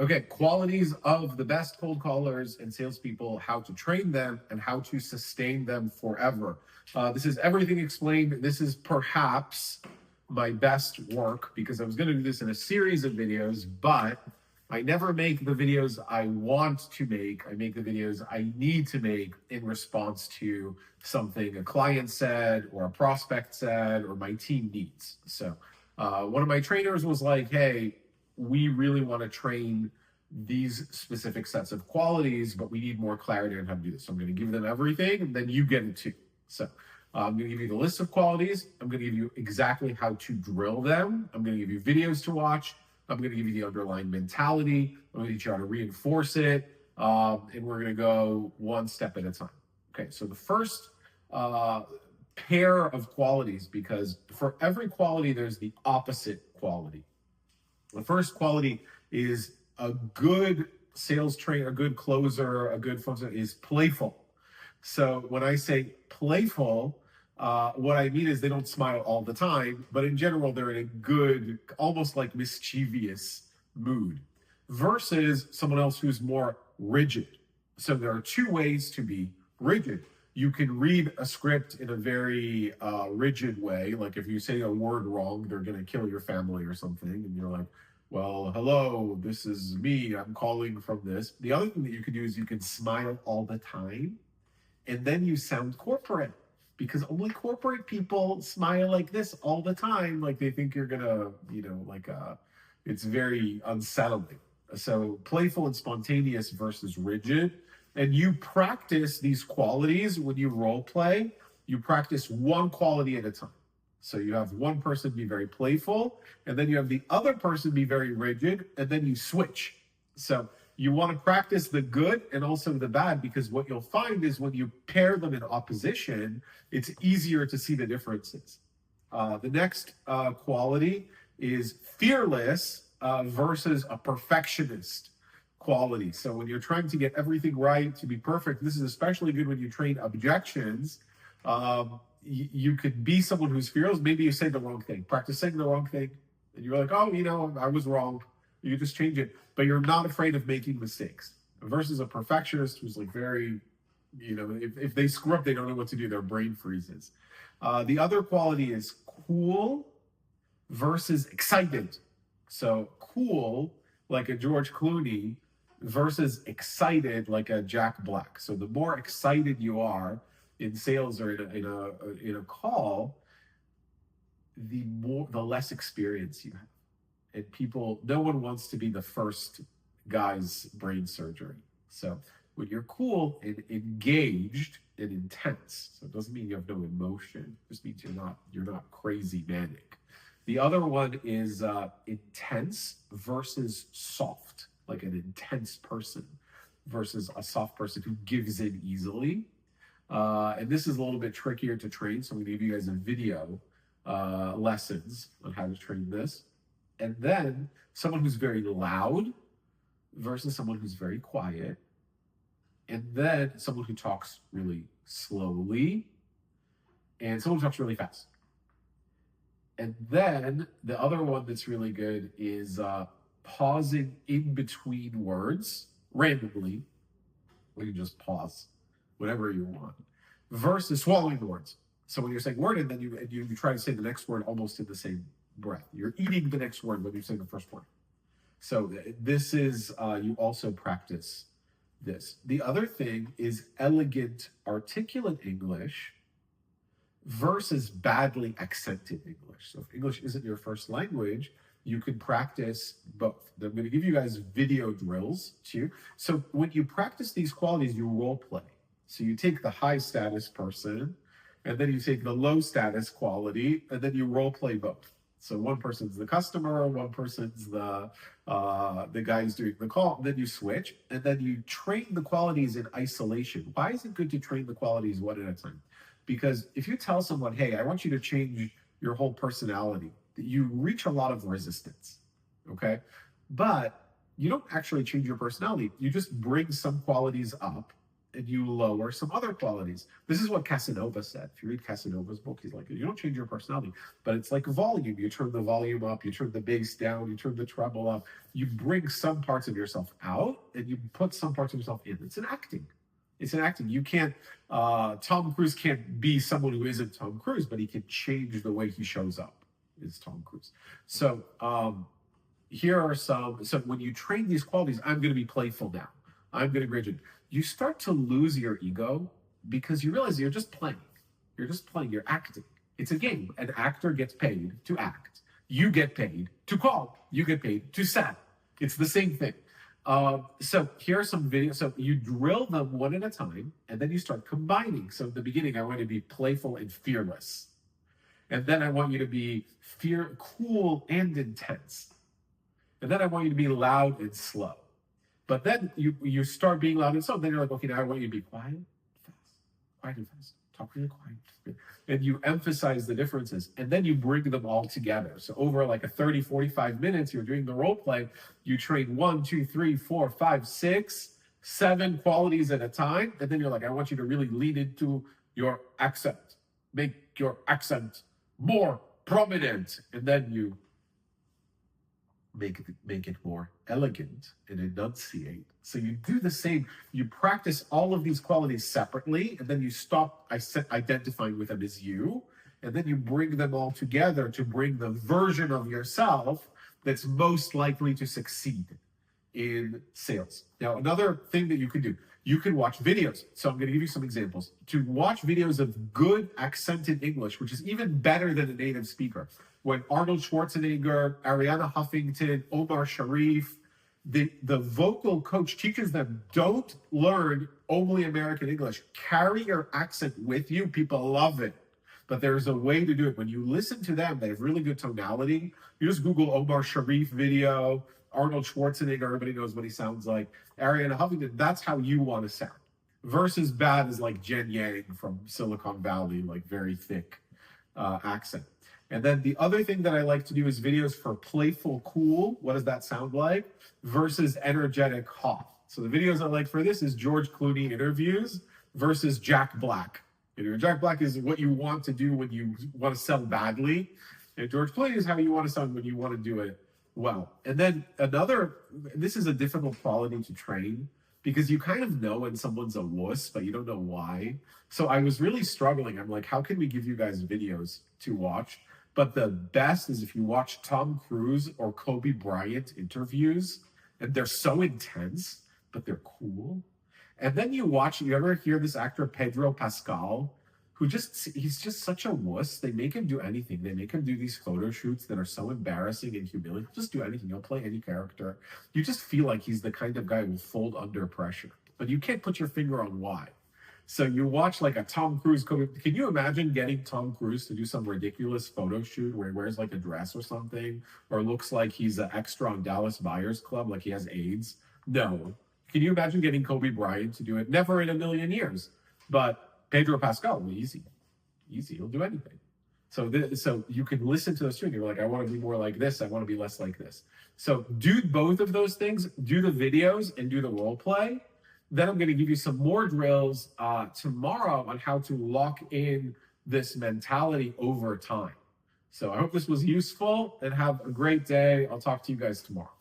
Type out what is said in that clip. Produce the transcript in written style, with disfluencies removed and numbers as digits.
Okay, qualities of the best cold callers and salespeople, how to train them, and how to sustain them forever. This is everything explained. This is perhaps my best work because I was going to do this in a series of videos, but I never make the videos I want to make. I make the videos I need to make in response to something a client said, or a prospect said, or my team needs. So one of my trainers was like, hey, we really want to train these specific sets of qualities, but we need more clarity on how to do this. So I'm going to give them everything, and then you get it too. So I'm going to give you the list of qualities. I'm going to give you exactly how to drill them. I'm going to give you videos to watch. I'm going to give you the underlying mentality. I'm going to teach you how to reinforce it. And we're going to go one step at a time. Okay, so the first pair of qualities, because for every quality, there's the opposite quality. The first quality is a good sales trainer, a good closer, a good function is playful. So when I say playful, what I mean is they don't smile all the time, but in general, they're in a good, almost like mischievous mood, versus someone else who's more rigid. So there are two ways to be rigid. You can read a script in a very rigid way. Like if you say a word wrong, they're going to kill your family or something. And you're like, well, hello, this is me. I'm calling from this. The other thing that you can do is you can smile all the time. And then you sound corporate, because only corporate people smile like this all the time. Like they think you're going to, it's very unsettling. So playful and spontaneous versus rigid. And you practice these qualities when you role play. You practice one quality at a time. So you have one person be very playful, and then you have the other person be very rigid, and then you switch. So you want to practice the good and also the bad, because what you'll find is when you pair them in opposition, it's easier to see the differences. The next quality is fearless versus a perfectionist quality. So when you're trying to get everything right, to be perfect, this is especially good when you train objections. You could be someone who's fearless. Maybe you say the wrong thing, practice saying the wrong thing, and you're like, oh, I was wrong. You just change it, but you're not afraid of making mistakes, versus a perfectionist who's like very, if they screw up, they don't know what to do. Their brain freezes. The other quality is cool versus excited. So cool, like a George Clooney, versus excited, like a Jack Black. So the more excited you are in sales or in a call, the less experience you have. And no one wants to be the first guy's brain surgery. So when you're cool and engaged and intense, so it doesn't mean you have no emotion, it just means you're not crazy manic. The other one is intense versus soft, like an intense person versus a soft person who gives in easily. And this is a little bit trickier to train, so I'm going to give you guys a video lessons on how to train this. And then someone who's very loud versus someone who's very quiet. And then someone who talks really slowly and someone who talks really fast. And then the other one that's really good is pausing in between words randomly. We can just pause whatever you want, versus swallowing the words. So when you're saying word and then you try to say the next word almost in the same breath. You're eating the next word when you're saying the first word. So this is, you also practice this. The other thing is elegant, articulate English versus badly accented English. So if English isn't your first language, you can practice both. I'm going to give you guys video drills too. So when you practice these qualities, you role play. So you take the high status person, and then you take the low status quality, and then you role play both. So one person's the customer, one person's the guy who's doing the call, and then you switch, and then you train the qualities in isolation. Why is it good to train the qualities one at a time? Because if you tell someone, hey, I want you to change your whole personality, you reach a lot of resistance, okay? But you don't actually change your personality. You just bring some qualities up, and you lower some other qualities. This is what Casanova said. If you read Casanova's book, he's like, you don't change your personality, but it's like volume. You turn the volume up, you turn the bass down, you turn the treble up. You bring some parts of yourself out, and you put some parts of yourself in. It's an acting. It's an acting. You can't, Tom Cruise can't be someone who isn't Tom Cruise, but he can change the way he shows up, is Tom Cruise. So here are some, so when you train these qualities, I'm going to be playful now. I'm going to be rigid. You start to lose your ego because you realize you're just playing. You're just playing. You're acting. It's a game. An actor gets paid to act. You get paid to call. You get paid to sell. It's the same thing. So here are some videos. So you drill them one at a time, and then you start combining. So in the beginning, I want you to be playful and fearless. And then I want you to be cool and intense. And then I want you to be loud and slow. But then you start being loud and slow. Then you're like, okay, now I want you to be quiet, fast, quiet and fast. Talk really quiet. And you emphasize the differences. And then you bring them all together. So over like a 30, 45 minutes, you're doing the role play. You train 1, 2, 3, 4, 5, 6, 7 qualities at a time. And then you're like, I want you to really lean into your accent. Make your accent more prominent. And then you make it more elegant and enunciate. So you do the same. You practice all of these qualities separately, and then you stop identifying with them as you, and then you bring them all together to bring the version of yourself that's most likely to succeed in sales. Now, another thing that you can do, you can watch videos. So I'm going to give you some examples. To watch videos of good accented English, which is even better than a native speaker. When Arnold Schwarzenegger, Arianna Huffington, Omar Sharif, the vocal coach teaches them, don't learn only American English. Carry your accent with you. People love it. But there's a way to do it. When you listen to them, they have really good tonality. You just Google Omar Sharif video, Arnold Schwarzenegger, everybody knows what he sounds like. Arianna Huffington, that's how you want to sound. Versus bad is like Jian from Silicon Valley, like very thick accent. And then the other thing that I like to do is videos for Playful Cool. What does that sound like? Versus Energetic Hot. So the videos I like for this is George Clooney interviews versus Jack Black. Jack Black is what you want to do when you want to sell badly. And George Clooney is how you want to sound when you want to do it well. And then this is a difficult quality to train because you kind of know when someone's a wuss, but you don't know why. So I was really struggling. I'm like, how can we give you guys videos to watch? But the best is if you watch Tom Cruise or Kobe Bryant interviews, and they're so intense, but they're cool. And then you ever hear this actor, Pedro Pascal, he's just such a wuss. They make him do anything. They make him do these photo shoots that are so embarrassing and humiliating. He'll just do anything. He'll play any character. You just feel like he's the kind of guy who will fold under pressure. But you can't put your finger on why. So you watch like a Tom Cruise. Can you imagine getting Tom Cruise to do some ridiculous photo shoot where he wears like a dress or something, or looks like he's an extra on Dallas Buyers Club, like he has AIDS? No. Can you imagine getting Kobe Bryant to do it? Never in a million years. But Pedro Pascal, easy. He'll do anything. So you can listen to those two and you're like, I want to be more like this. I want to be less like this. So do both of those things. Do the videos and do the role play. Then I'm going to give you some more drills tomorrow on how to lock in this mentality over time. So I hope this was useful and have a great day. I'll talk to you guys tomorrow.